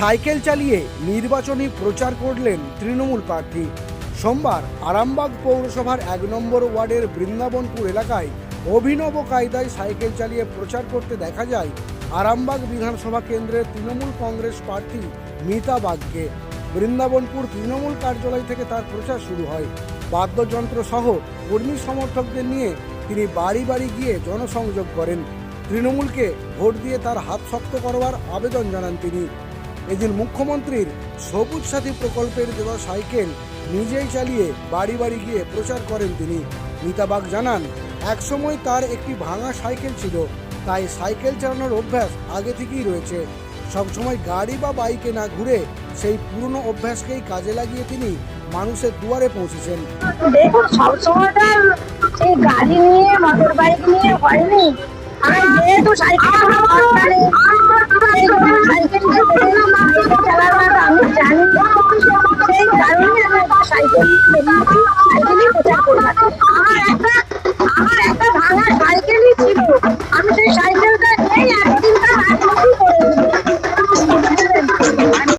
Cycle চালিয়ে নির্বাচনী প্রচার করলেন তৃণমূল প্রার্থী। সোমবার আরামবাগ পৌরসভার 1 নম্বর ওয়ার্ডের বৃন্দাবনপুর এলাকায় অভিনব কায়দায় সাইকেল চালিয়ে প্রচার করতে দেখা যায় আরামবাগ বিধানসভা কেন্দ্রের তৃণমূল কংগ্রেস প্রার্থী মিতা বাগকে। বৃন্দাবনপুর তৃণমূল কার্যালয় থেকে তার প্রচার শুরু হয়। বাদ্যযন্ত্র সহ কর্মী সমর্থকদের নিয়ে তিনি বাড়ি বাড়ি গিয়ে জনসংযোগ করেন। তৃণমূলকে ভোট দিয়ে তার হাত শক্ত করবার আবেদন জানান তিনি। এদিন মুখ্যমন্ত্রীর সবুজ সাথী প্রকল্পের দেওয়া সাইকেল নিজেই চালিয়ে বাড়ি বাড়ি গিয়ে প্রচার করেন তিনি। মিতা বাগ জানান, একসময় তার একটি ভাঙা সাইকেল ছিল, তাই সাইকেল চালানোর অভ্যাস আগে থেকেই রয়েছে। সবসময় গাড়ি বা বাইকে না ঘুরে সেই পুরনো অভ্যাসকেই কাজে লাগিয়ে তিনি মানুষের দুয়ারে পৌঁছেছেন। দেখুন, সবসময়টা সেই গাড়ি নিয়ে মোটর বাইক নিয়ে হয়নি। আর যেহেতু সাইকেল চালানোর আমি জানি, সেই কারণে আমি একটা সাইকেলই প্রচার